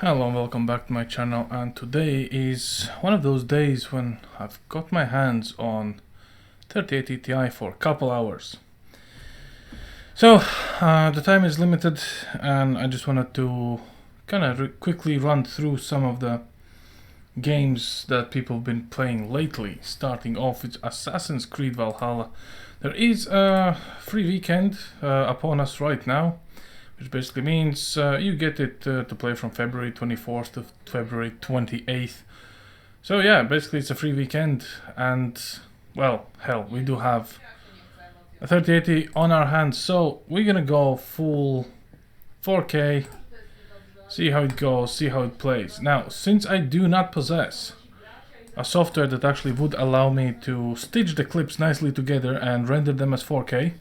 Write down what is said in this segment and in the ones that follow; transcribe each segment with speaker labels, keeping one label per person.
Speaker 1: Hello and welcome back to my channel, and today is one of those days when I've got my hands on 3080 Ti for a couple hours. So the time is limited and I just wanted to kind of quickly run through some of the games that people have been playing lately, starting off with Assassin's Creed Valhalla. There is a free weekend upon us right now, which basically means you get it to play from February 24th to February 28th. So yeah, basically it's a free weekend, and well, hell, we do have a 3080 on our hands, so we're gonna go full 4K, see how it goes, see how it plays. Now, since I do not possess a software that actually would allow me to stitch the clips nicely together and render them as 4K,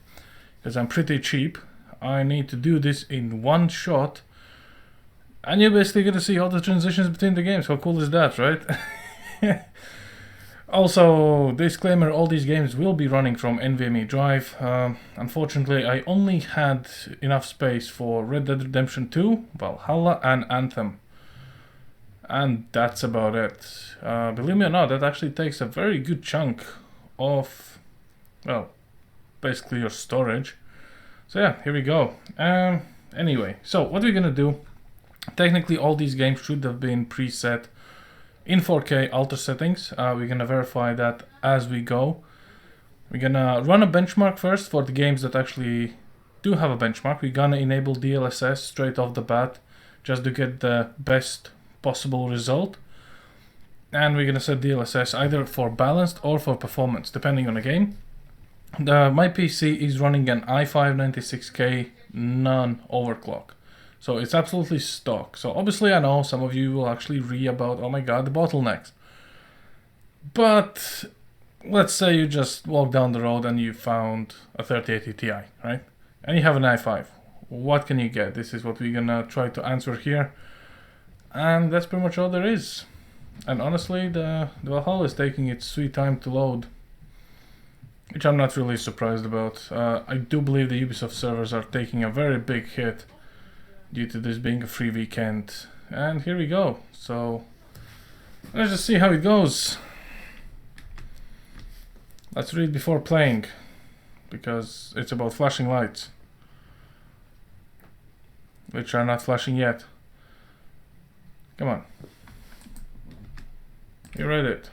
Speaker 1: because I'm pretty cheap, I need to do this in one shot, and you're basically gonna see all the transitions between the games. How cool is that, right? Also, disclaimer, all these games will be running from NVMe drive. Unfortunately, I only had enough space for Red Dead Redemption 2, Valhalla and Anthem. And that's about it. Believe me or not, that actually takes a very good chunk of, well, basically your storage. So yeah, here we go. Anyway, so what we're gonna do, technically all these games should have been preset in 4K Ultra settings. We're gonna verify that as we go. We're gonna run a benchmark first for the games that actually do have a benchmark. We're gonna enable DLSS straight off the bat just to get the best possible result. And we're gonna set DLSS either for balanced or for performance, depending on the game. My PC is running an i5 96K non-overclock, so it's absolutely stock. So obviously I know some of you will actually read about, oh my god, the bottlenecks. But let's say you just walk down the road and you found a 3080 Ti, right? And you have an i5. What can you get? This is what we're gonna try to answer here. And that's pretty much all there is. And honestly, the Valhalla is taking its sweet time to load, which I'm not really surprised about. I do believe the Ubisoft servers are taking a very big hit due to this being a free weekend. And here we go. So let's just see how it goes. Let's read before playing, because it's about flashing lights, which are not flashing yet. Come on. You read it.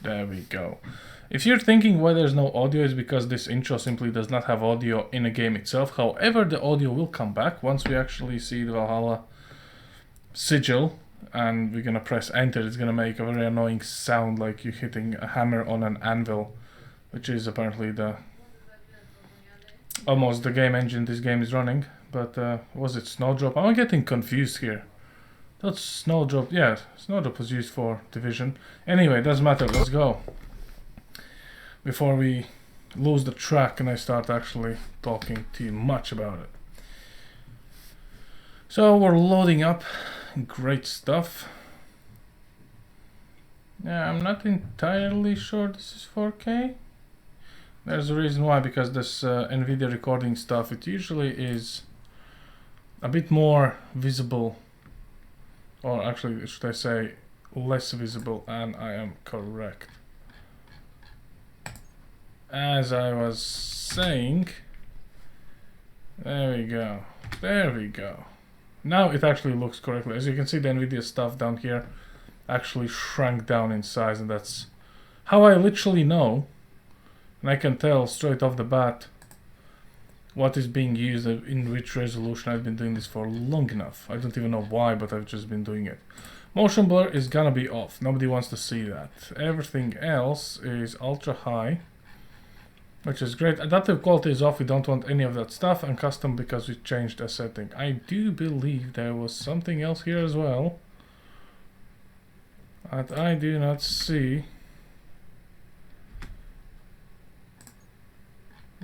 Speaker 1: There we go. If you're thinking why there's no audio, it's because this intro simply does not have audio in the game itself. However, the audio will come back once we actually see the Valhalla sigil, and we're gonna press enter. It's gonna make a very annoying sound like you're hitting a hammer on an anvil, which is apparently almost the game engine this game is running. But was it Snowdrop? I'm getting confused here. That's Snowdrop. Yeah, Snowdrop was used for Division. Anyway, doesn't matter. Let's go. Before we lose the track and I start actually talking too much about it. So we're loading up. Great stuff. Yeah, I'm not entirely sure this is 4K. There's a reason why, because this NVIDIA recording stuff, it usually is a bit more visible, or actually should I say less visible, and I am correct. As I was saying, there we go, there we go. Now it actually looks correctly. As you can see, the NVIDIA stuff down here actually shrank down in size, and that's how I literally know, and I can tell straight off the bat what is being used in which resolution. I've been doing this for long enough. I don't even know why, but I've just been doing it. Motion blur is gonna be off. Nobody wants to see that. Everything else is ultra high, which is great. Adaptive quality is off. We don't want any of that stuff. And custom, because we changed a setting. I do believe there was something else here as well that I do not see.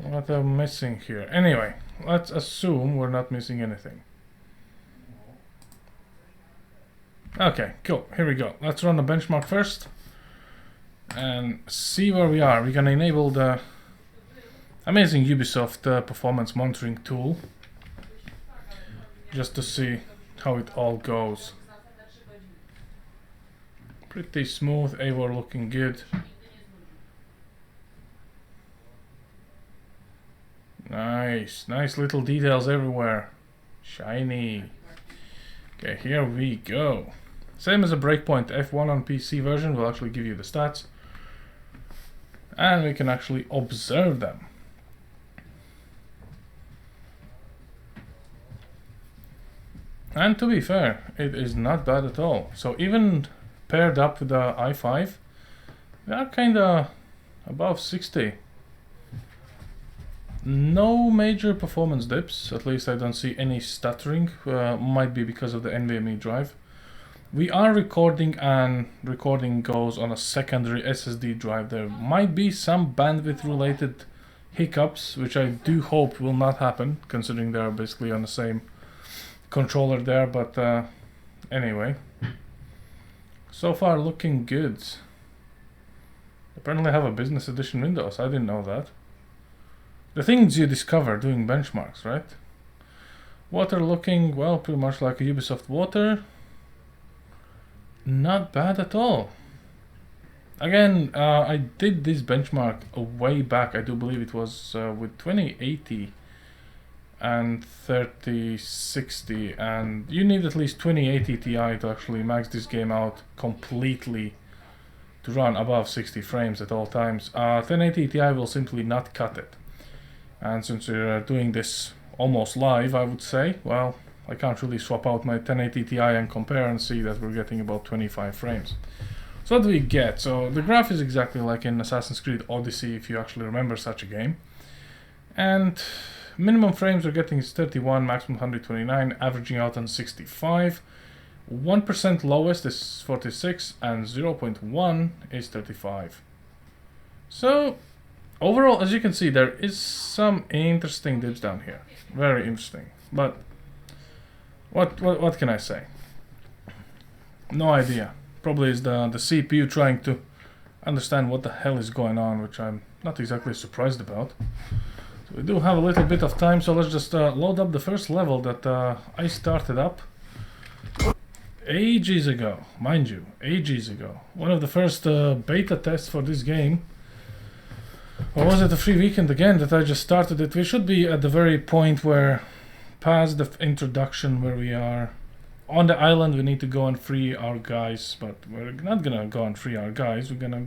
Speaker 1: What I'm missing here. Anyway, let's assume we're not missing anything. Okay, cool. Here we go. Let's run the benchmark first and see where we are. We're gonna enable the amazing Ubisoft performance monitoring tool just to see how it all goes. Pretty smooth, Eivor looking good. Nice, nice little details everywhere. Shiny. Okay, here we go. Same as a breakpoint, F1 on PC version will actually give you the stats. And we can actually observe them. And to be fair, it is not bad at all. So even paired up with the i5, they are kinda above 60. No major performance dips, at least I don't see any stuttering, might be because of the NVMe drive. We are recording and recording goes on a secondary SSD drive. There might be some bandwidth related hiccups, which I do hope will not happen, considering they are basically on the same controller there, but anyway. So far looking good. Apparently I have a business edition Windows, I didn't know that. The things you discover doing benchmarks, right? Water looking, well, pretty much like a Ubisoft Water. Not bad at all. Again, I did this benchmark a way back. I do believe it was with 2080 and 3060, and you need at least 2080 Ti to actually max this game out completely to run above 60 frames at all times. 1080 Ti will simply not cut it. And since we're doing this almost live, I would say, well, I can't really swap out my 1080 Ti and compare and see that we're getting about 25 frames. So what do we get? So the graph is exactly like in Assassin's Creed Odyssey, if you actually remember such a game. And minimum frames we're getting is 31, maximum 129, averaging out on 65. 1% lowest is 46, and 0.1 is 35. So overall, as you can see, there is some interesting dips down here. Very interesting. But what can I say? No idea. Probably is the CPU trying to understand what the hell is going on, which I'm not exactly surprised about. So we do have a little bit of time, so let's just load up the first level that I started up ages ago, mind you, ages ago. One of the first beta tests for this game. Or was it a free weekend again that I just started it? We should be at the very point where, past the introduction, where we are on the island. We need to go and free our guys, but we're not gonna go and free our guys. We're gonna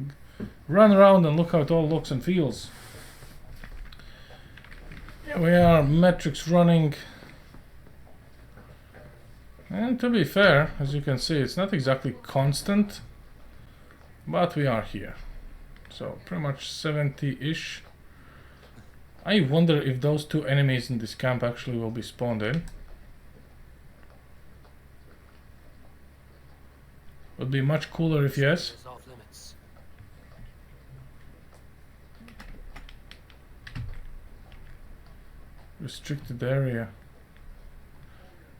Speaker 1: run around and look how it all looks and feels. Here we are, metrics running. And to be fair, as you can see, it's not exactly constant, but we are here. So pretty much 70-ish. I wonder if those two enemies in this camp actually will be spawned in. Would be much cooler if yes. Restricted area.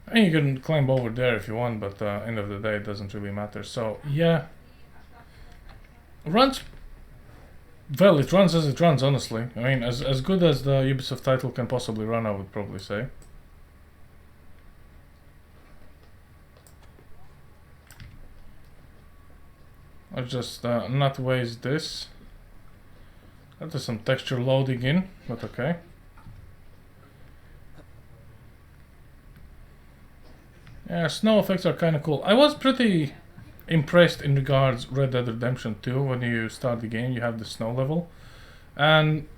Speaker 1: And you can climb over there if you want, but end of the day it doesn't really matter. So yeah, runs. Well, it runs as it runs, honestly. I mean, as good as the Ubisoft title can possibly run, I would probably say. I'll just not waste this. That is some texture loading in, but okay. Yeah, snow effects are kind of cool. I was pretty impressed in regards Red Dead Redemption 2. When you start the game, you have the snow level, and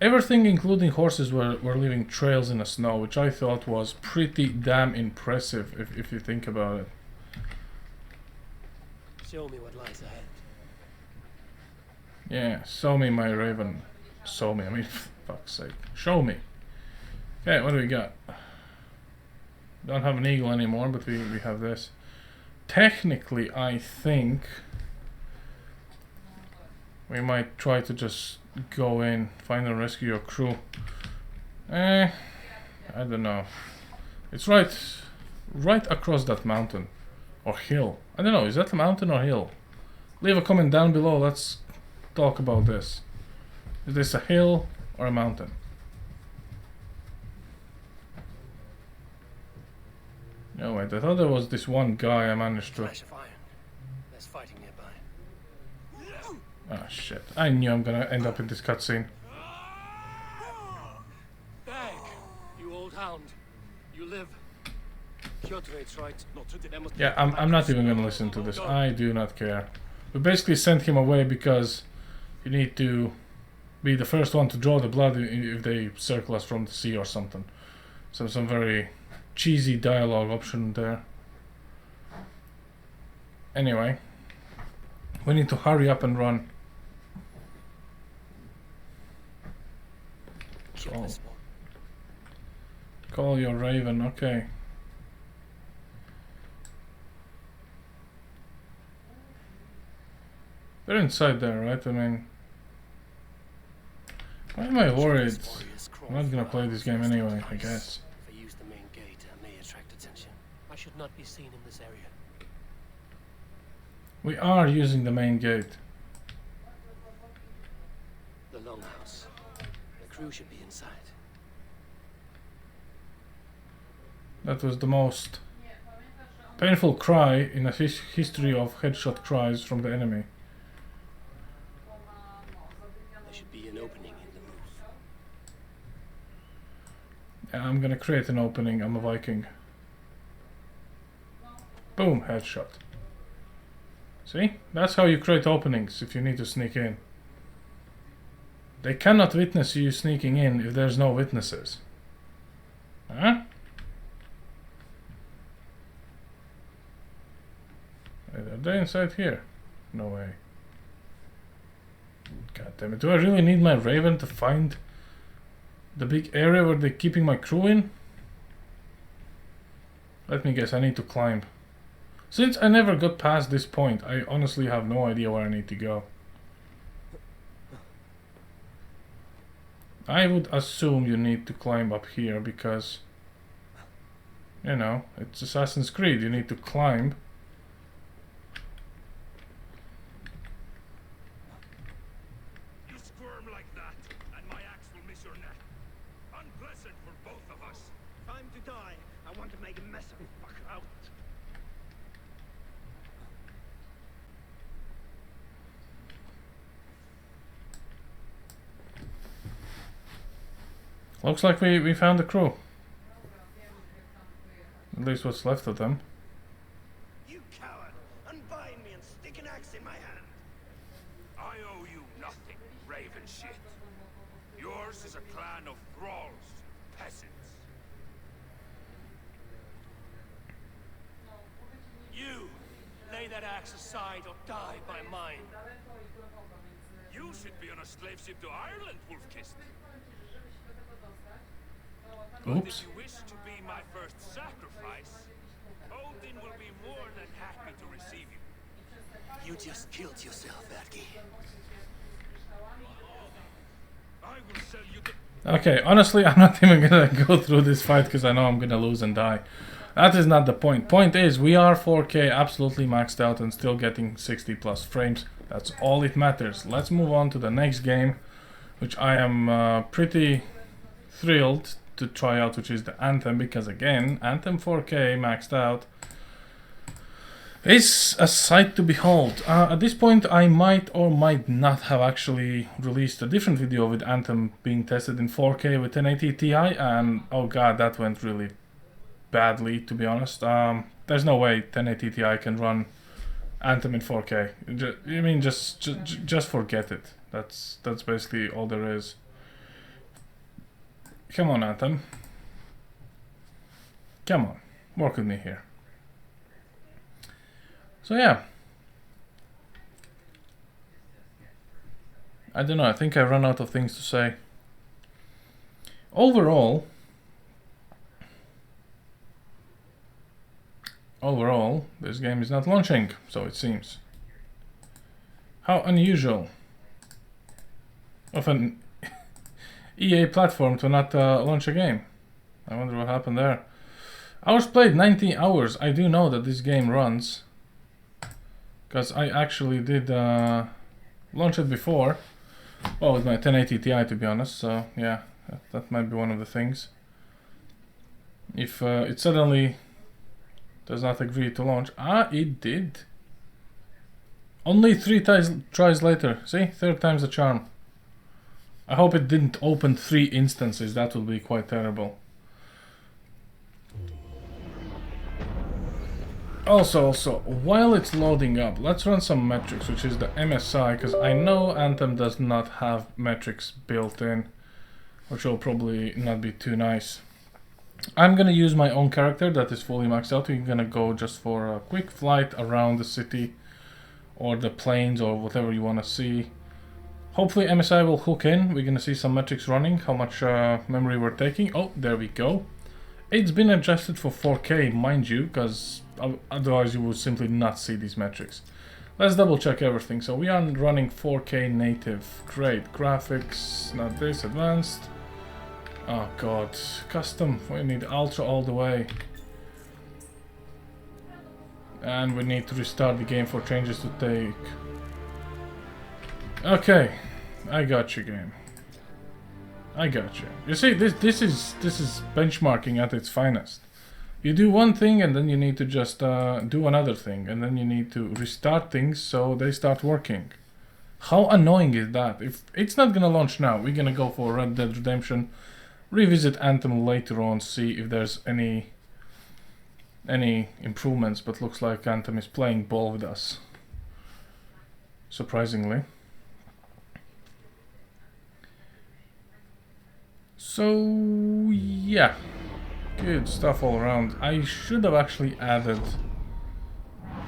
Speaker 1: everything including horses were leaving trails in the snow, which I thought was pretty damn impressive if you think about it.
Speaker 2: Show me what lies ahead.
Speaker 1: Yeah, show me my raven. Show me, I mean, fuck's sake. Show me. Okay, what do we got? Don't have an eagle anymore, but we have this. Technically, I think we might try to just go in, find and rescue your crew. I don't know. It's right across that mountain or hill. I don't know. Is that a mountain or hill? Leave a comment down below. Let's talk about this. Is this a hill or a mountain? No, wait, I thought there was this one guy I managed to...
Speaker 2: Flash of iron. There's fighting nearby.
Speaker 1: Oh shit, I knew I'm gonna end up in this cutscene.
Speaker 2: Bag! You old hound. You live. Kyoto's right. Not to the
Speaker 1: Yeah, I'm not even gonna listen to this. I do not care. We basically sent him away because you need to be the first one to draw the blood if they circle us from the sea or something. So some very cheesy dialogue option there. Anyway, we need to hurry up and run. So, call your raven, okay. They're inside there, right? I mean, why am I worried? I'm not gonna play this game anyway, I guess.
Speaker 2: If I use the main gate, I may attract attention. I should not be seen in this area.
Speaker 1: We are using the main gate.
Speaker 2: The longhouse. The crew should be inside.
Speaker 1: That was the most painful cry in a history of headshot cries from the enemy.
Speaker 2: There should be an opening in the roof.
Speaker 1: Yeah, I'm gonna create an opening. I'm a Viking. Boom, headshot. See? That's how you create openings if you need to sneak in. They cannot witness you sneaking in if there's no witnesses. Huh? Wait, are they inside here? No way. God damn it. Do I really need my raven to find the big area where they're keeping my crew in? Let me guess, I need to climb. Since I never got past this point, I honestly have no idea where I need to go. I would assume you need to climb up here because, you know, it's Assassin's Creed, you need to climb.
Speaker 3: You squirm like that, and my axe will miss your neck. Unpleasant for both of us.
Speaker 4: Time to die. I want to make a mess of it. Fuck out.
Speaker 1: Looks like we found the crew. At least what's left of them.
Speaker 4: You coward! Unbind me and stick an axe in my hand.
Speaker 3: I owe you nothing, raven shit. Yours is a clan of thralls, peasants.
Speaker 2: You! Lay that axe aside or die by mine.
Speaker 3: You should be on a slave ship to Ireland, Wolf-Kissed. But
Speaker 1: Oops.
Speaker 3: if you wish to be my first sacrifice, Odin will be more than happy to receive you.
Speaker 2: You just killed yourself, Adki.
Speaker 3: I will sell you the...
Speaker 1: Okay, honestly, I'm not even gonna go through this fight because I know I'm gonna lose and die. That is not the point. Point is, we are 4K absolutely maxed out and still getting 60 plus frames. That's all it matters. Let's move on to the next game, which I am pretty thrilled to try out, which is the Anthem, because again, Anthem 4K maxed out is a sight to behold. At this point, I might or might not have actually released a different video with Anthem being tested in 4K with 1080 Ti, and oh god, that went really badly, to be honest. There's no way 1080 Ti can run Anthem in 4K. I mean, just forget it. That's basically all there is. Come on, Anthem. Come on, work with me here. So yeah. I don't know, I think I run out of things to say. Overall, this game is not launching, so it seems. How unusual of an EA platform to not launch a game. I wonder what happened there. Hours played, 90 hours. I do know that this game runs, because I actually did launch it before. Well, with my 1080 Ti, to be honest, so yeah, that might be one of the things. If it suddenly Does not agree to launch. Ah, it did. Only 3 tries later. See? 3rd time's the charm. I hope it didn't open 3 instances. That would be quite terrible. Also, while it's loading up, let's run some metrics, which is the MSI, because I know Anthem does not have metrics built in, which will probably not be too nice. I'm gonna use my own character that is fully maxed out. We're gonna go just for a quick flight around the city, or the plains, or whatever you want to see. Hopefully MSI will hook in. We're gonna see some metrics running, how much memory we're taking. Oh, there we go. It's been adjusted for 4K, mind you, because otherwise you would simply not see these metrics. Let's double check everything. So we are running 4K native. Great. Graphics, not this, advanced. Oh god. Custom. We need ultra all the way. And we need to restart the game for changes to take. Okay. I got you, game. I got you. You see, this is benchmarking at its finest. You do one thing and then you need to just do another thing, and then you need to restart things so they start working. How annoying is that? If it's not gonna launch now, we're gonna go for Red Dead Redemption, revisit Anthem later on, see if there's any improvements, but looks like Anthem is playing ball with us. Surprisingly. So yeah, good stuff all around. I should have actually added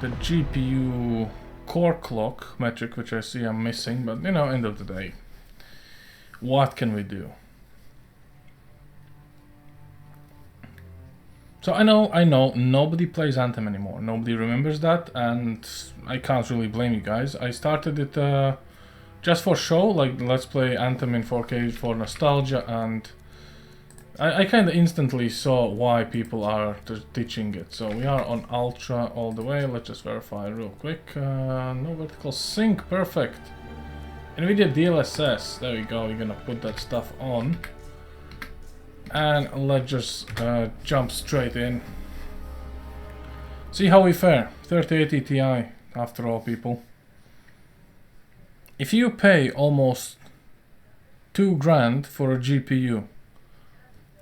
Speaker 1: the GPU core clock metric, which I see I'm missing, but you know, end of the day, what can we do? So I know nobody plays Anthem anymore, nobody remembers that, and I can't really blame you guys. I started it just for show, like let's play Anthem in 4K for nostalgia, and I kind of instantly saw why people are teaching it. So we are on ultra all the way. Let's just verify real quick. No vertical sync, perfect. NVIDIA DLSS, there we go. We're gonna put that stuff on, and let's just jump straight in. See how we fare. 3080 Ti, after all, people. If you pay almost 2 grand for a GPU,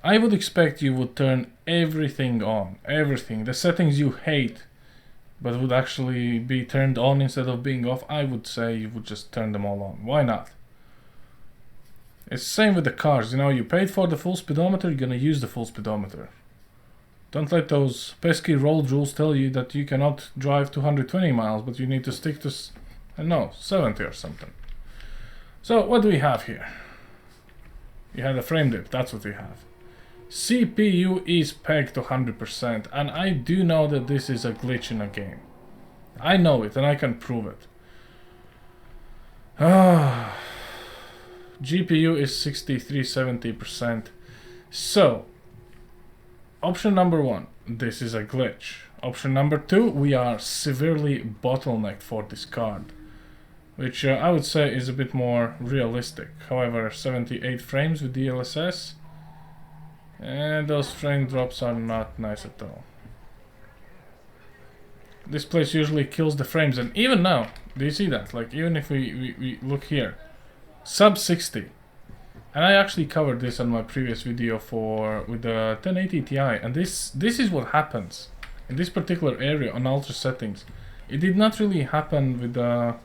Speaker 1: I would expect you would turn everything on, everything. The settings you hate, but would actually be turned on instead of being off, I would say you would just turn them all on. Why not? It's the same with the cars, you know, you paid for the full speedometer, you're gonna use the full speedometer. Don't let those pesky road rules tell you that you cannot drive 220 miles, but you need to stick to, I don't know, 70 or something. So, what do we have here? You had a frame dip, that's what we have. CPU is pegged to 100%, and I do know that this is a glitch in a game. I know it, and I can prove it. GPU is 63-70%. So, option number 1, this is a glitch. Option number 2, we are severely bottlenecked for this card, which I would say is a bit more realistic. However, 78 frames with DLSS, and those frame drops are not nice at all. This place usually kills the frames, and even now, do you see that? Like, even if we look here, sub 60. And I actually covered this on my previous video with the 1080 Ti, and this is what happens in this particular area on ultra settings. It did not really happen with the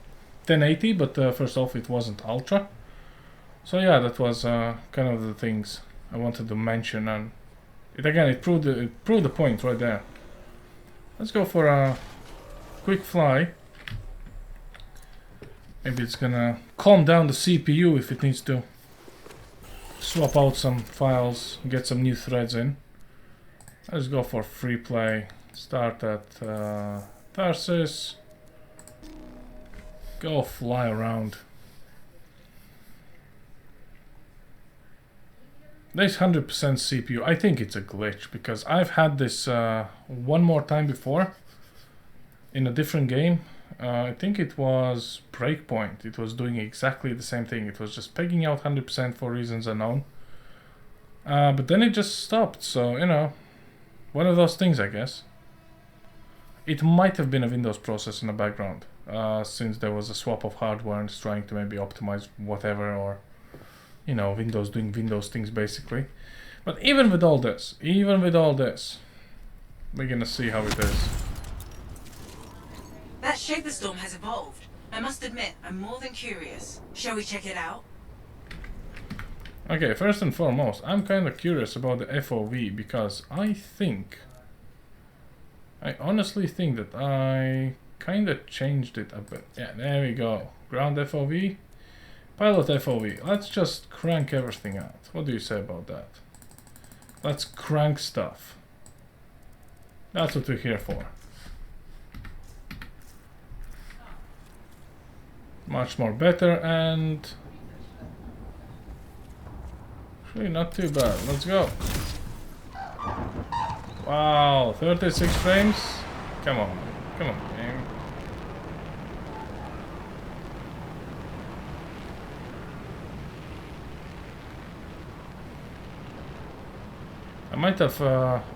Speaker 1: 1080, but first off, it wasn't ultra. So yeah, that was kind of the things I wanted to mention, and it proved the point right there. Let's go for a quick fly. Maybe it's gonna calm down the CPU if it needs to. Swap out some files, get some new threads in. Let's go for free play. Start at Tarsus. Go fly around. This 100% CPU, I think it's a glitch, because I've had this one more time before in a different game. I think it was Breakpoint. It was doing exactly the same thing. It was just pegging out 100% for reasons unknown. But then it just stopped, so, you know, one of those things, I guess. It might have been a Windows process in the background, since there was a swap of hardware and it's trying to maybe optimize whatever, or you know, Windows doing Windows things basically. But even with all this, we're gonna see how it is.
Speaker 5: That shape the storm has evolved. I must admit, I'm more than curious. Shall we check it out?
Speaker 1: Okay, first and foremost, I'm kind of curious about the FOV, because I honestly think that I kind of changed it a bit. Yeah, there we go. Ground FOV, pilot FOV. Let's just crank everything out. What do you say about that? Let's crank stuff. That's what we're here for. Much more better, and actually not too bad. Let's go. Wow, 36 frames? Come on game. I might have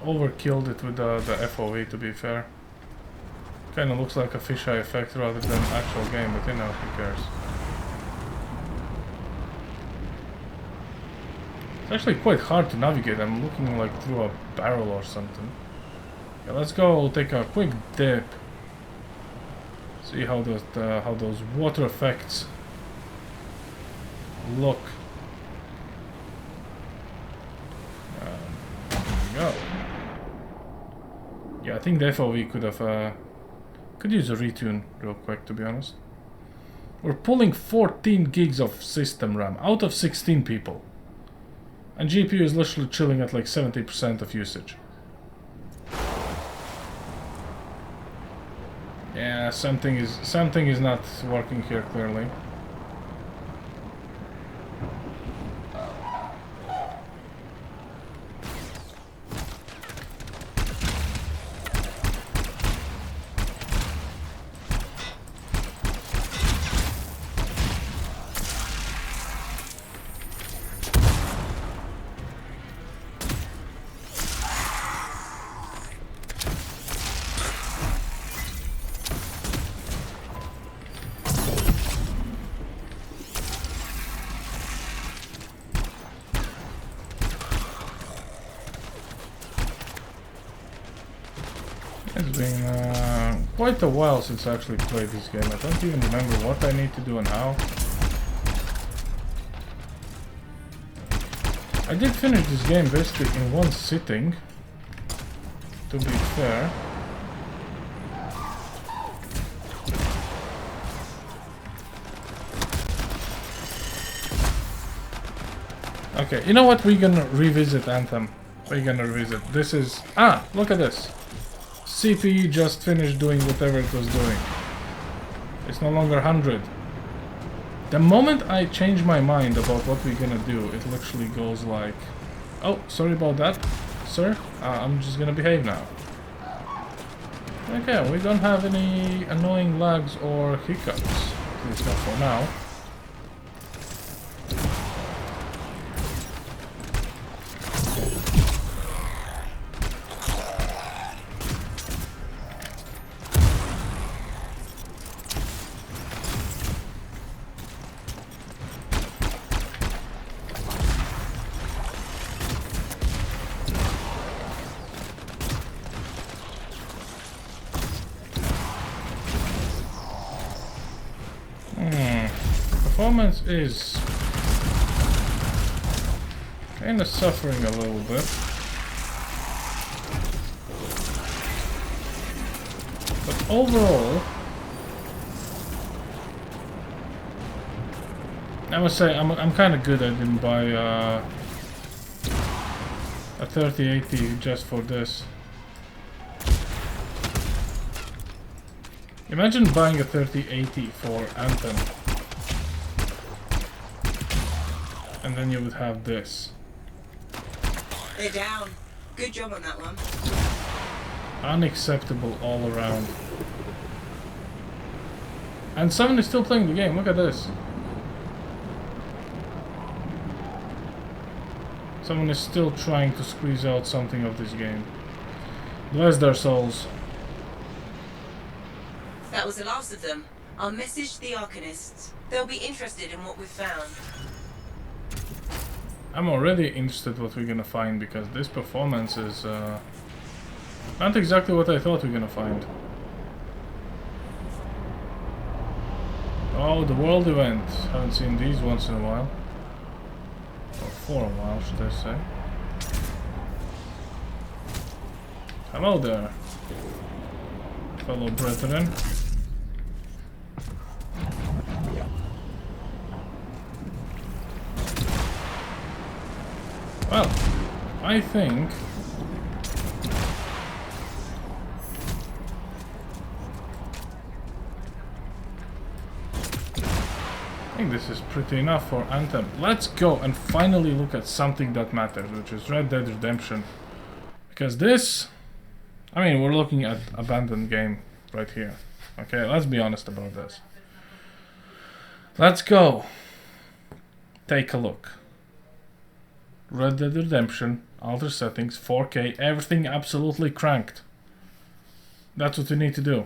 Speaker 1: overkilled it with the FOV, to be fair. Kinda looks like a fisheye effect rather than actual game, but you know, who cares. It's actually quite hard to navigate. I'm looking like through a barrel or something. Yeah, let's go take a quick dip. See how those water effects look. There we go. Yeah, I think the FOV could use a retune real quick, to be honest. We're pulling 14 gigs of system RAM out of 16 people. And GPU is literally chilling at like 70% of usage. Yeah, something is not working here clearly. It's been quite a while since I actually played this game. I don't even remember what I need to do and how. I did finish this game basically in one sitting, to be fair. Okay, you know what? We're gonna revisit Anthem. We're gonna revisit. This is... Ah! Look at this! CPU just finished doing whatever it was doing. It's no longer 100. The moment I change my mind about what we're gonna do, it literally goes like... Oh, sorry about that, sir. I'm just gonna behave now. Okay, we don't have any annoying lags or hiccups. At least not for now. Performance is kind of suffering a little bit. But overall, I must say I'm kind of good. I didn't buy a 3080 just for this. Imagine buying a 3080 for Anthem. And then you would have this.
Speaker 5: They're down. Good job on that one.
Speaker 1: Unacceptable all around. And someone is still playing the game. Look at this. Someone is still trying to squeeze out something of this game. Bless their souls.
Speaker 5: was the last of them. I'll message the Arcanists. They'll be interested in what we've found.
Speaker 1: I'm already interested what we're gonna find, because this performance is not exactly what I thought we're gonna find. Oh, the world event. Haven't seen these once in a while. Or for a while, should I say. Hello there, fellow brethren. Well, I think this is pretty enough for Anthem. Let's go and finally look at something that matters, which is Red Dead Redemption. Because this, I mean, we're looking at abandoned game right here. Okay, let's be honest about this. Let's go. Take a look. Red Dead Redemption, alter settings, 4K, everything absolutely cranked. That's what you need to do.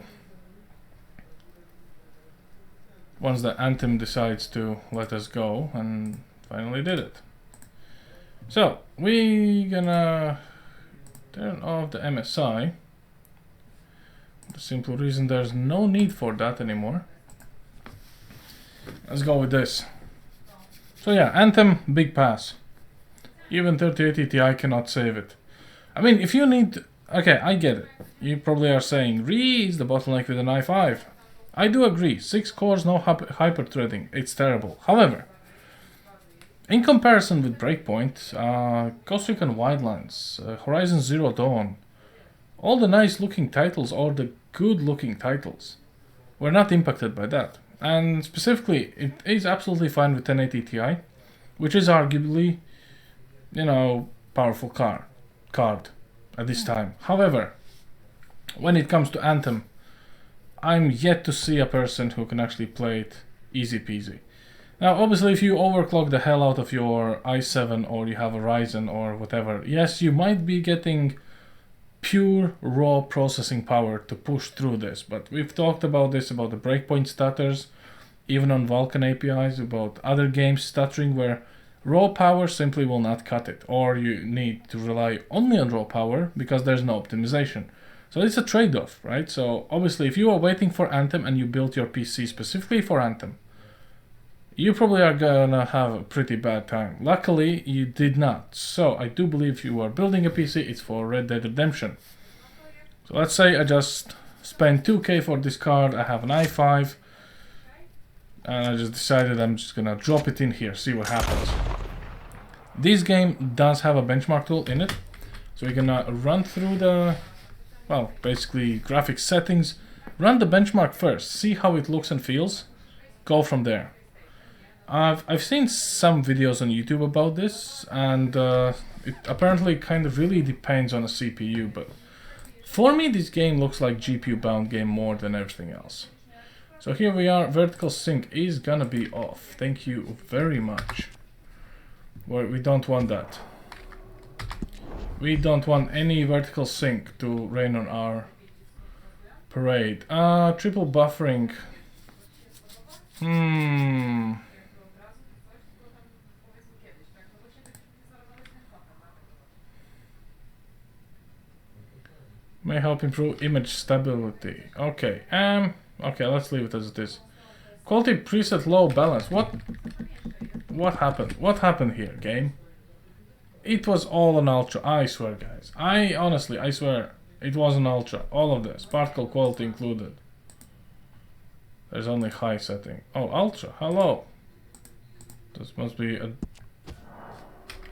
Speaker 1: Once the Anthem decides to let us go, and finally did it. So, we gonna turn off the MSI. The simple reason there's no need for that anymore. Let's go with this. So yeah, Anthem, big pass. Even 3080 Ti cannot save it. I mean, if you need... Okay, I get it. You probably are saying, Re is the bottleneck with an i5. I do agree. 6 cores, no hyper-threading. It's terrible. However, in comparison with Breakpoint, Ghost Recon Wildlands, Horizon Zero Dawn, all the nice-looking titles, or the good-looking titles, were not impacted by that. And specifically, it is absolutely fine with 1080 Ti, which is arguably, you know, powerful card at this time. However, when it comes to Anthem, I'm yet to see a person who can actually play it easy peasy. Now, obviously, if you overclock the hell out of your i7 or you have a Ryzen or whatever, yes, you might be getting pure raw processing power to push through this. But we've talked about this, about the breakpoint stutters, even on Vulkan APIs, about other games stuttering where raw power simply will not cut it, or you need to rely only on raw power because there's no optimization. So it's a trade-off, right? So obviously if you are waiting for Anthem and you built your PC specifically for Anthem, you probably are gonna have a pretty bad time. Luckily you did not. So I do believe you are building a PC, it's for Red Dead Redemption. So let's say I just spent 2K for this card, I have an i5, and I just decided I'm just gonna drop it in here, see what happens. This game does have a benchmark tool in it, so we're gonna run through the, well, basically graphics settings, run the benchmark first, see how it looks and feels, go from there. I've seen some videos on YouTube about this, and it apparently kind of really depends on a CPU, but for me this game looks like GPU bound game more than everything else. So here we are, vertical sync is gonna be off. Thank you very much. We don't want that. We don't want any vertical sync to rain on our parade. Triple buffering. May help improve image stability. Okay, okay, let's leave it as it is. Quality preset low balance. What happened? What happened here, game? It was all on ultra, I swear, guys. I swear, it was on ultra. All of this, particle quality included. There's only high setting. Oh, ultra, hello. This must be a...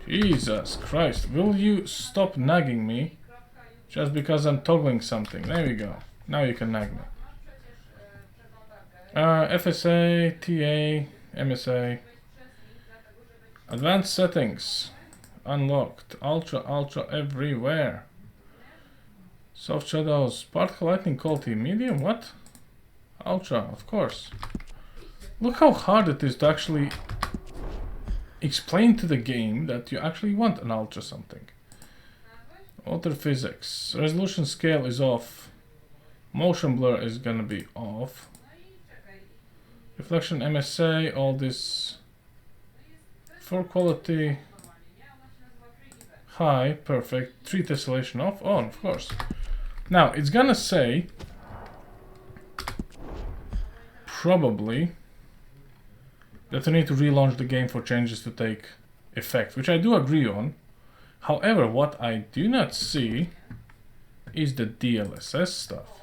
Speaker 1: Jesus Christ, will you stop nagging me? Just because I'm toggling something. There we go. Now you can nag me. FSA, TA, MSA. Advanced settings. Unlocked. Ultra everywhere. Soft shadows. Particle lighting quality. Medium? What? Ultra, of course. Look how hard it is to actually explain to the game that you actually want an ultra something. Water physics. Resolution scale is off. Motion blur is gonna be off. Reflection, MSA, all this. For quality, high, perfect. 3 tessellation off, on, of course. Now, it's gonna say, probably, that I need to relaunch the game for changes to take effect, which I do agree on. However, what I do not see is the DLSS stuff.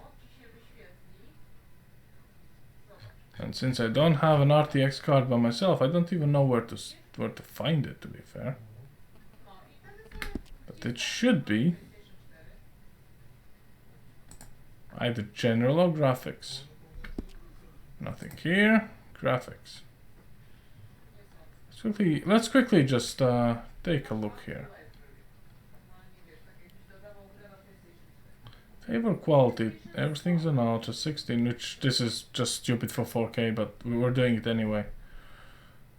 Speaker 1: And since I don't have an RTX card by myself, I don't even know where to find it, to be fair. But it should be either general or graphics. Nothing here. Graphics. Let's quickly just take a look here. Favor quality, everything's on Ultra 16, which this is just stupid for 4K, but we were doing it anyway.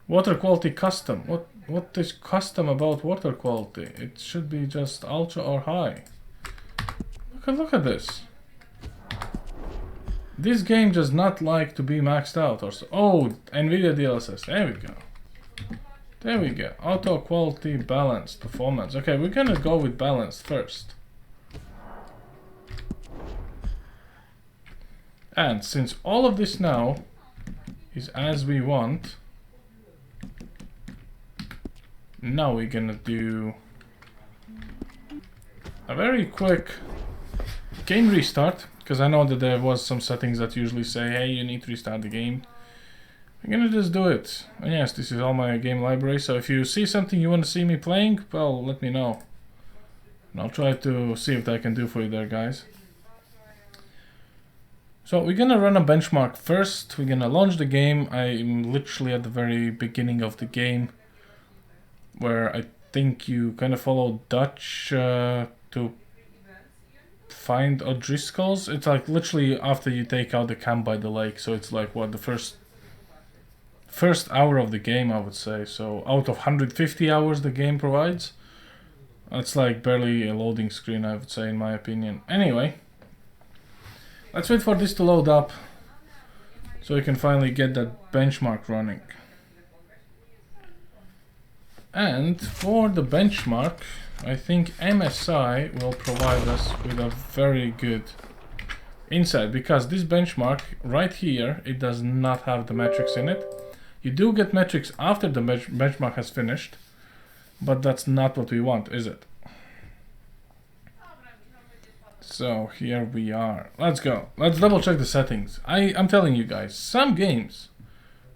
Speaker 1: Water quality custom. What is custom about water quality? It should be just ultra or high. Look at this. This game does not like to be maxed out or so. Oh, NVIDIA DLSS. There we go. There we go. Auto quality, balanced, performance. Okay, we're gonna go with balanced first. And since all of this now is as we want, now we're gonna do a very quick game restart, because I know that there was some settings that usually say, hey, you need to restart the game. I'm gonna just do it. And yes, this is all my game library, so if you see something you want to see me playing, well, let me know. And I'll try to see what I can do for you there, guys. So we're gonna run a benchmark first. We're gonna launch the game. I'm literally at the very beginning of the game, where I think you kind of follow Dutch to find O'Driscoll's. It's like literally after you take out the camp by the lake. So it's like what, the first hour of the game, I would say. So out of 150 hours the game provides, that's like barely a loading screen, I would say, in my opinion. Anyway, let's wait for this to load up so we can finally get that benchmark running. And for the benchmark, I think MSI will provide us with a very good insight, because this benchmark right here, it does not have the metrics in it. You do get metrics after the benchmark has finished, but that's not what we want, is it? So here we are. Let's go. Let's double check the settings. I'm telling you guys, some games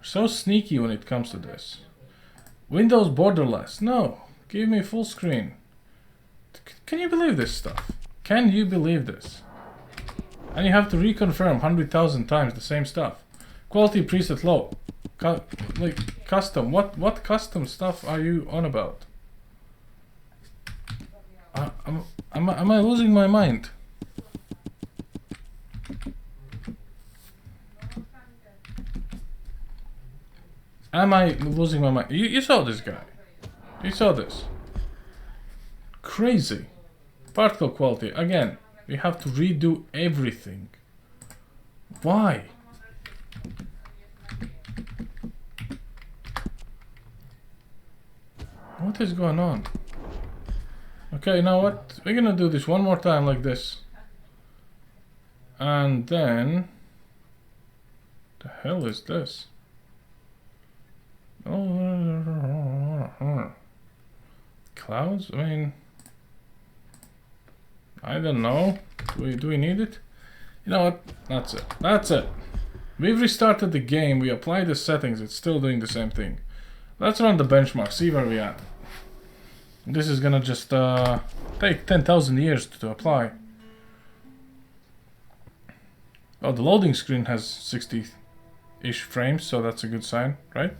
Speaker 1: are so sneaky when it comes to this. Windows borderless. No, give me full screen. Can you believe this stuff? Can you believe this? And you have to reconfirm 100,000 times the same stuff. Quality preset low. Like custom. What custom stuff are you on about? Am I losing my mind? Am I losing my mind? You saw this guy. You saw this. Crazy. Particle quality. Again, we have to redo everything. Why? What is going on? Okay, you know what? We're gonna do this one more time like this. And then... the hell is this? Oh, clouds? I mean, I don't know. Do we need it? You know what? That's it. That's it. We've restarted the game. We applied the settings. It's still doing the same thing. Let's run the benchmark. See where we at. This is gonna just take 10,000 years to apply. Oh, the loading screen has 60-ish frames, so that's a good sign, right?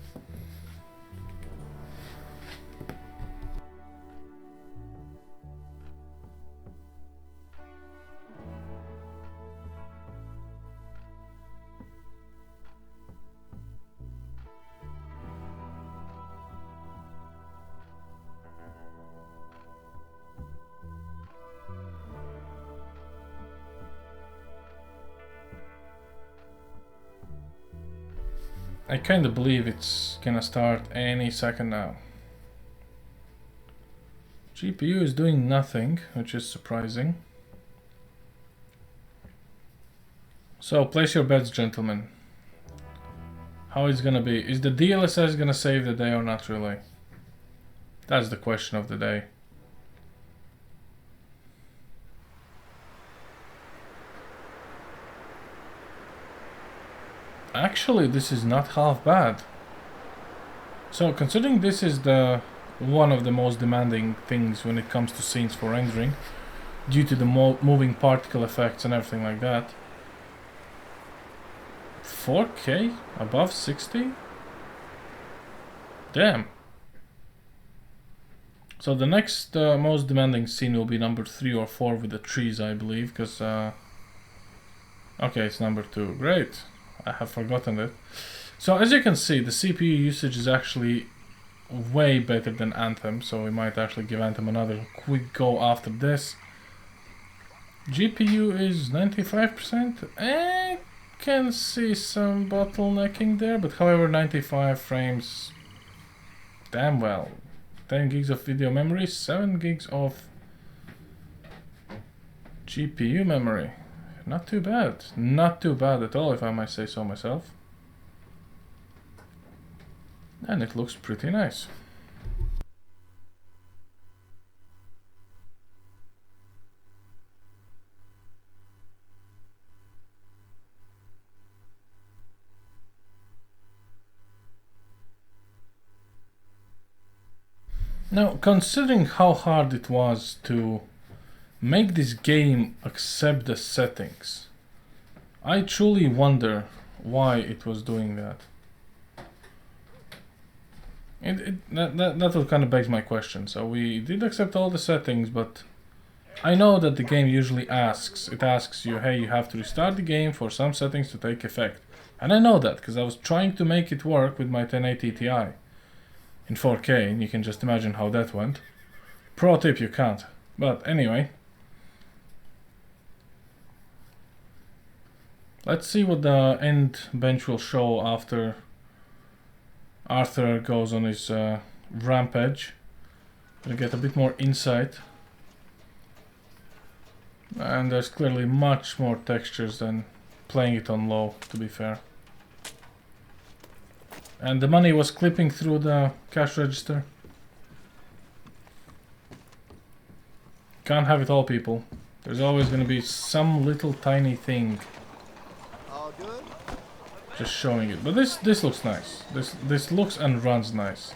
Speaker 1: I kind of believe it's gonna start any second now. GPU is doing nothing, which is surprising. So place your bets, gentlemen. How it's gonna be? Is the DLSS gonna save the day or not really? That's the question of the day. Actually, this is not half bad. So considering this is the one of the most demanding things when it comes to scenes for rendering, due to the moving particle effects and everything like that. 4K above 60? Damn. So the next most demanding scene will be number 3 or 4 with the trees, I believe, because okay, it's number 2. Great. I have forgotten it. So as you can see, the CPU usage is actually way better than Anthem, so we might actually give Anthem another quick go after this. GPU is 95%. I can see some bottlenecking there, but however, 95 frames, damn well. 10 gigs of video memory, 7 gigs of GPU memory. Not too bad. Not too bad at all, if I might say so myself. And it looks pretty nice. Now, considering how hard it was to make this game accept the settings, I truly wonder why it was doing that. That will kind of begs my question. So we did accept all the settings, but I know that the game usually asks you, hey, you have to restart the game for some settings to take effect. And I know that because I was trying to make it work with my 1080 Ti in 4K, and you can just imagine how that went. Pro tip, you can't. But anyway, let's see what the end bench will show after Arthur goes on his rampage. Gonna get a bit more insight. And there's clearly much more textures than playing it on low, to be fair. And the money was clipping through the cash register. Can't have it all, people. There's always gonna be some little tiny thing just showing it. But this looks nice. This looks and runs nice.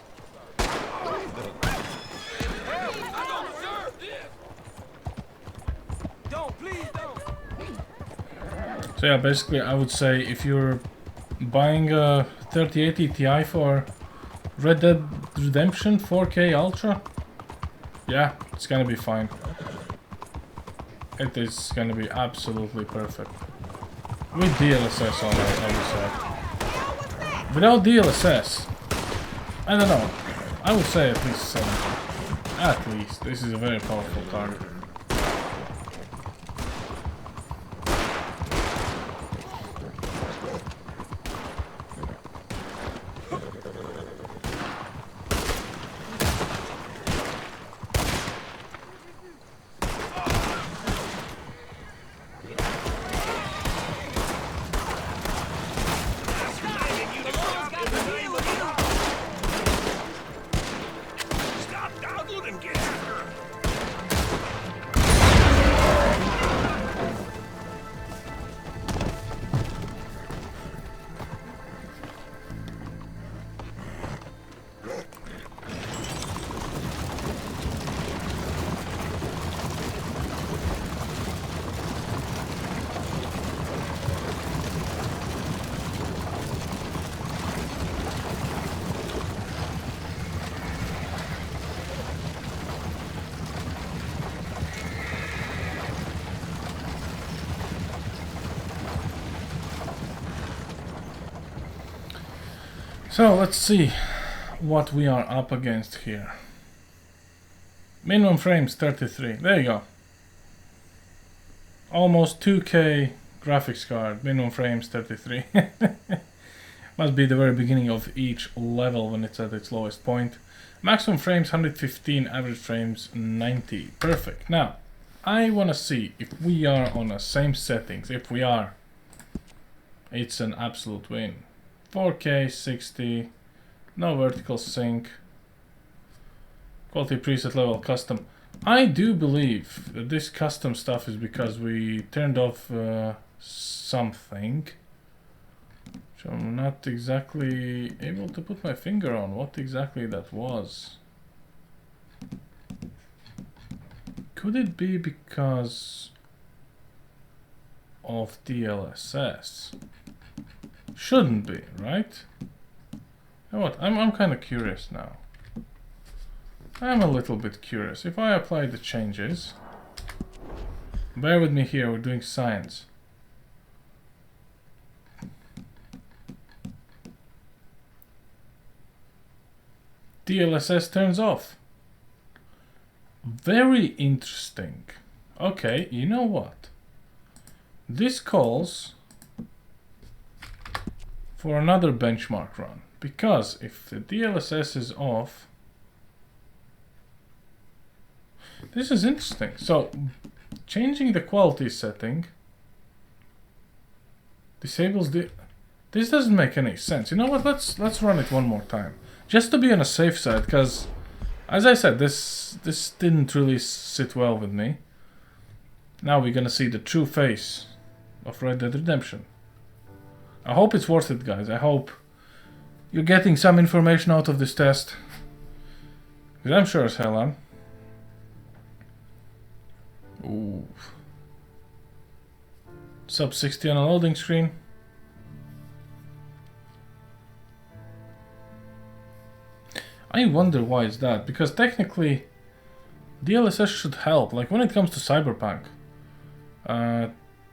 Speaker 1: So yeah, basically I would say if you're buying a 3080 Ti for Red Dead Redemption 4K Ultra, yeah, it's gonna be fine. It is gonna be absolutely perfect. With DLSS on it, I would say. Without DLSS, I don't know, I would say at least 70. At least, this is a very powerful target. So let's see what we are up against here. Minimum frames 33. There you go. Almost 2K graphics card. Minimum frames 33. Must be the very beginning of each level when it's at its lowest point. Maximum frames 115, average frames 90. Perfect. Now, I want to see if we are on the same settings. If we are, it's an absolute win. 4K 60, no vertical sync, quality preset level custom. I do believe that this custom stuff is because we turned off something, which I'm not exactly able to put my finger on what exactly that was. Could it be because of DLSS? Shouldn't be, right? You know what? I'm kind of curious now. I'm a little bit curious. If I apply the changes, bear with me here, we're doing science. DLSS turns off. Very interesting. Okay, you know what? This calls for another benchmark run, because if the DLSS is off, this is interesting. So changing the quality setting disables the. This doesn't make any sense. You know what? Let's run it one more time, just to be on a safe side, because as I said, this didn't really sit well with me. Now we're gonna see the true face of Red Dead Redemption. I hope it's worth it, guys. I hope you're getting some information out of this test, because I'm sure as hell am. Ooh. Sub 60 on a loading screen. I wonder why is that, because technically DLSS should help. Like when it comes to Cyberpunk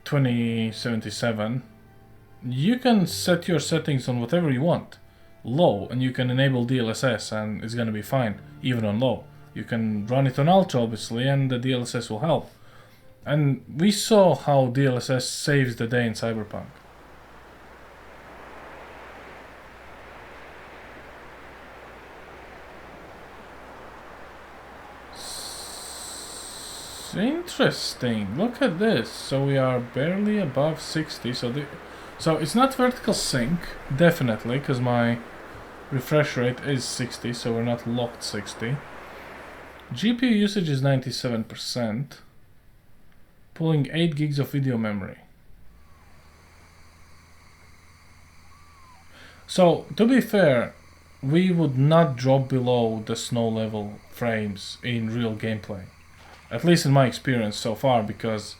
Speaker 1: 2077, you can set your settings on whatever you want, low, and you can enable DLSS and it's gonna be fine even on low. You can run it on ultra obviously and the DLSS will help. And we saw how DLSS saves the day in Cyberpunk. Interesting. Look at this. So we are barely above 60. So it's not vertical sync, definitely, because my refresh rate is 60, so we're not locked 60. GPU usage is 97%. Pulling 8 gigs of video memory. So, to be fair, we would not drop below the snow level frames in real gameplay. At least in my experience so far, because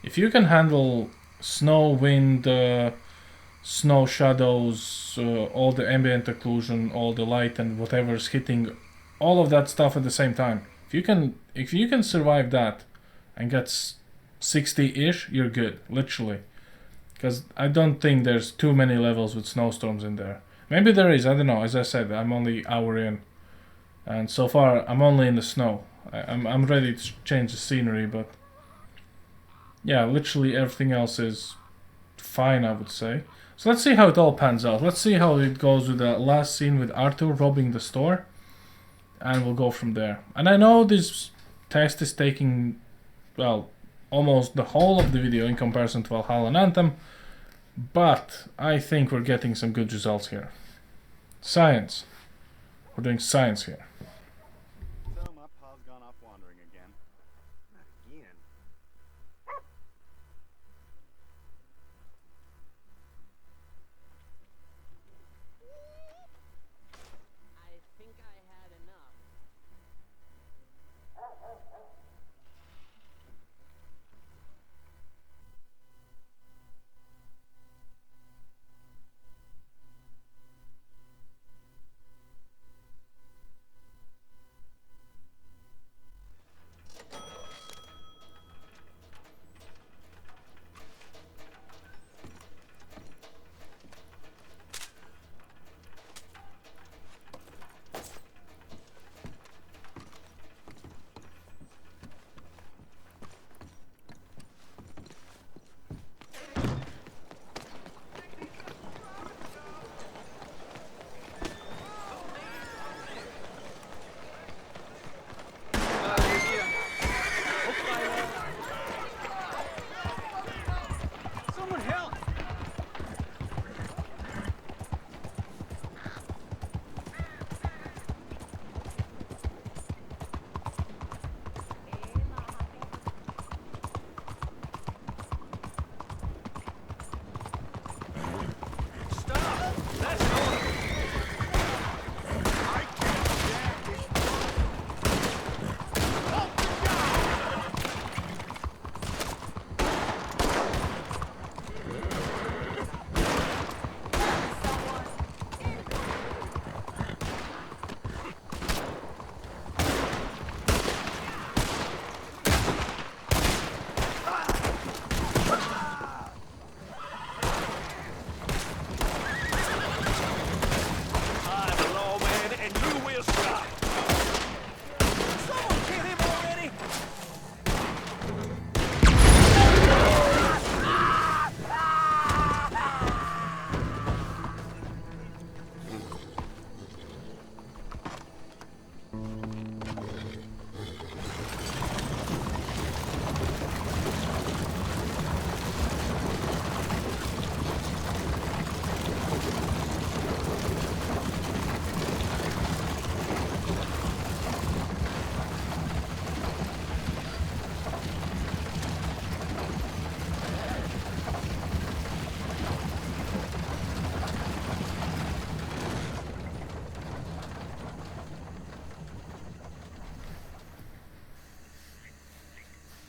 Speaker 1: if you can handle snow, wind, snow shadows, all the ambient occlusion, all the light and whatever's hitting, all of that stuff at the same time, if you can survive that and get 60-ish, you're good, literally. Because I don't think there's too many levels with snowstorms in there. Maybe there is, I don't know. As I said, I'm only an hour in, and so far I'm only in the snow. I'm ready to change the scenery, but yeah, literally everything else is fine, I would say. So let's see how it all pans out. Let's see how it goes with the last scene with Arthur robbing the store, and we'll go from there. And I know this test is taking, well, almost the whole of the video in comparison to Valhalla and Anthem, but I think we're getting some good results here. Science. We're doing science here.
Speaker 6: So my pa's gone off wandering again. Not again.
Speaker 7: I think I had enough.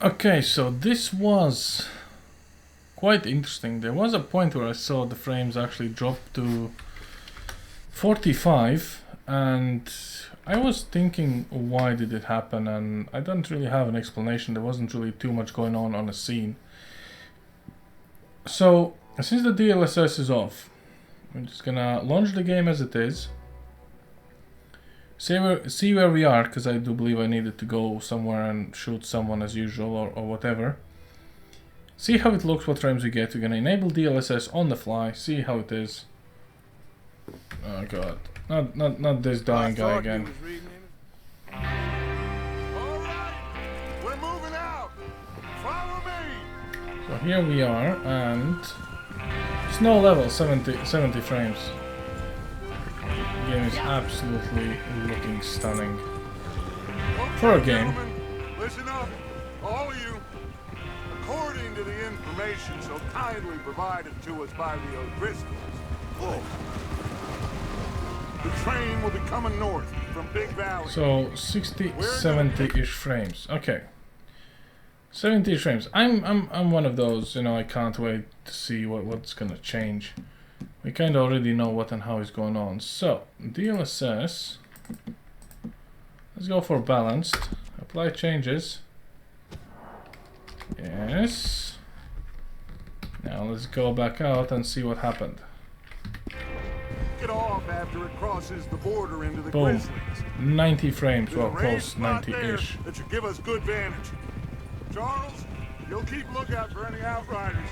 Speaker 1: Okay, so this was quite interesting. There was a point where I saw the frames actually drop to 45, and I was thinking, why did it happen? And I don't really have an explanation. There wasn't really too much going on a scene. So since the DLSS is off, I'm just gonna launch the game as it is. See where we are, because I do believe I needed to go somewhere and shoot someone as usual, or whatever. See how it looks, what frames we get. We're gonna enable DLSS on the fly, see how it is. Oh god, not this dying guy again.
Speaker 3: Alright, we're moving out. Follow me.
Speaker 1: So here we are, and snow level 70 frames. The game is absolutely looking stunning. For a game.
Speaker 3: Gentlemen, listen up, all of you. According to the information so kindly provided to us by the O'Driscolls, the train will be coming north from Big Valley.
Speaker 1: So 60, 70-ish frames. Okay. 70 frames. I'm one of those, you know, I can't wait to see what's gonna change. We kind of already know what and how is going on. So DLSS. Let's go for balanced. Apply changes. Yes. Now let's go back out and see what happened.
Speaker 3: Get off after it crosses the border into the
Speaker 1: Boom.
Speaker 3: Grizzlies.
Speaker 1: 90 frames.
Speaker 3: There's
Speaker 1: Well,
Speaker 3: a raised
Speaker 1: close,
Speaker 3: spot there
Speaker 1: 90-ish.
Speaker 3: that should give us good vantage. Charles, you'll keep lookout for any outriders.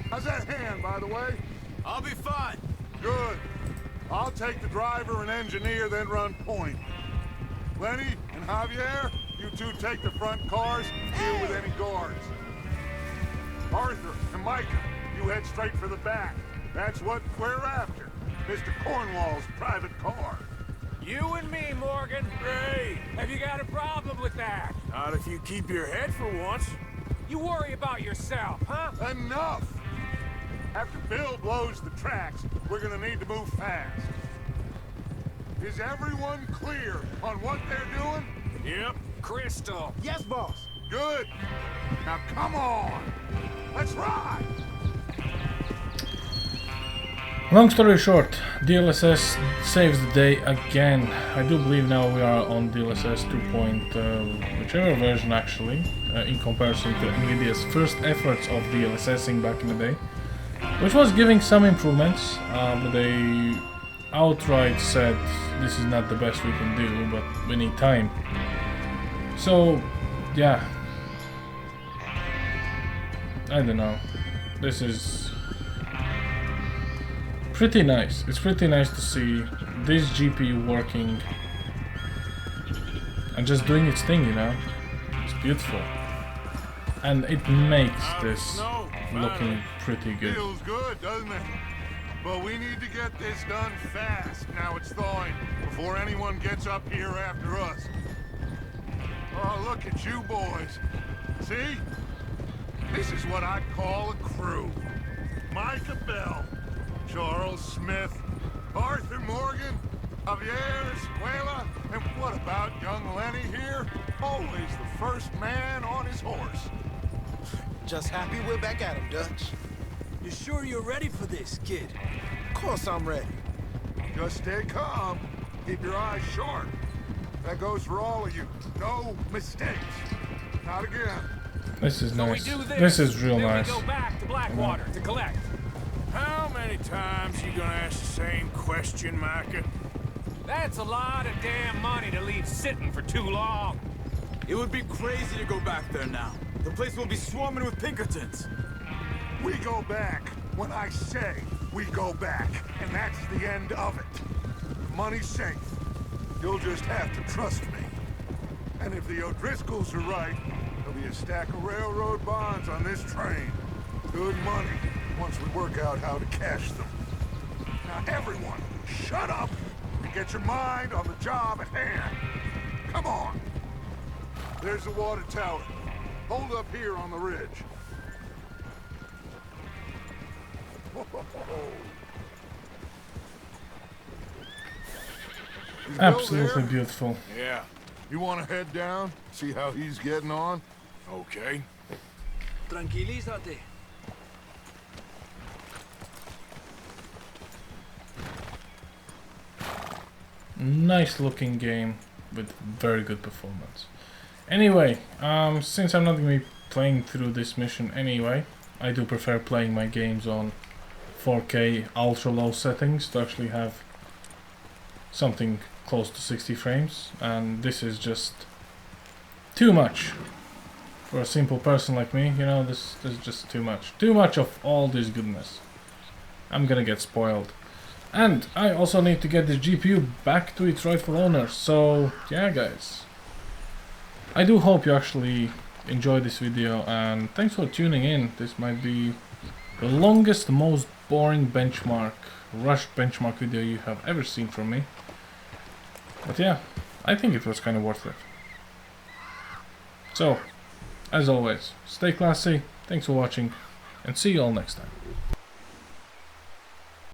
Speaker 3: How's that hand, by the way?
Speaker 6: I'll be fine.
Speaker 3: Good. I'll take the driver and engineer, then run point. Lenny and Javier, you two take the front cars, deal with any guards. Arthur and Micah, you head straight for the back. That's what we're after. Mr. Cornwall's private car.
Speaker 8: You and me, Morgan.
Speaker 3: Great.
Speaker 8: Have you got a problem with that?
Speaker 3: Not if you keep your head for once.
Speaker 8: You worry about yourself, huh?
Speaker 3: Enough! After Bill blows the tracks, we're gonna need to move fast. Is everyone clear on what they're doing?
Speaker 8: Yep. Crystal.
Speaker 6: Yes, boss.
Speaker 3: Good. Now come on. Let's ride.
Speaker 1: Long story short, DLSS saves the day again. I do believe now we are on DLSS 2. Whichever version actually, in comparison to Nvidia's first efforts of DLSSing back in the day, which was giving some improvements, but they outright said this is not the best we can do, but we need time. So, yeah, I don't know. This is pretty nice. It's pretty nice to see this GPU working and just doing its thing, you know. It's beautiful. And it makes this looking pretty good.
Speaker 3: Feels good, doesn't it? But we need to get this done fast. Now it's thawing before anyone gets up here after us. Oh, look at you boys. See? This is what I call a crew. Micah Bell, Charles Smith, Arthur Morgan, Javier Escuela, and what about young Lenny here? Always the first man on his horse.
Speaker 6: Just happy we're back at him, Dutch.
Speaker 8: You sure you're ready for this, kid?
Speaker 6: Of course I'm ready.
Speaker 3: Just stay calm. Keep your eyes sharp. That goes for all of you. No mistakes. Not again.
Speaker 1: This is
Speaker 8: So we
Speaker 1: nice.
Speaker 8: do
Speaker 1: This is real
Speaker 8: then
Speaker 1: nice.
Speaker 8: we go back to Blackwater to collect.
Speaker 3: How many times you gonna ask the same question, Micah?
Speaker 8: That's a lot of damn money to leave sitting for too long.
Speaker 6: It would be crazy to go back there now. The place will be swarming with Pinkertons.
Speaker 3: We go back when I say we go back, and that's the end of it. The money's safe. You'll just have to trust me. And if the O'Driscolls are right, there'll be a stack of railroad bonds on this train. Good money, once we work out how to cash them. Now everyone, shut up and get your mind on the job at hand. Come on. There's the water tower. Hold up here on the ridge.
Speaker 1: Absolutely beautiful.
Speaker 3: Yeah. You want to head down, see how he's getting on? Okay.
Speaker 4: Tranquilízate.
Speaker 1: Nice looking game with very good performance. Anyway, since I'm not going to be playing through this mission anyway, I do prefer playing my games on 4K ultra low settings to actually have something close to 60 frames, and this is just too much for a simple person like me. You know, this is just too much of all this goodness. I'm gonna get spoiled. And I also need to get this GPU back to its rightful owner. So yeah, guys, I do hope you actually enjoyed this video, and thanks for tuning in. This might be the longest, most boring rushed benchmark video you have ever seen from me. But yeah, I think it was kind of worth it. So, as always, stay classy, thanks for watching, and see you all next time.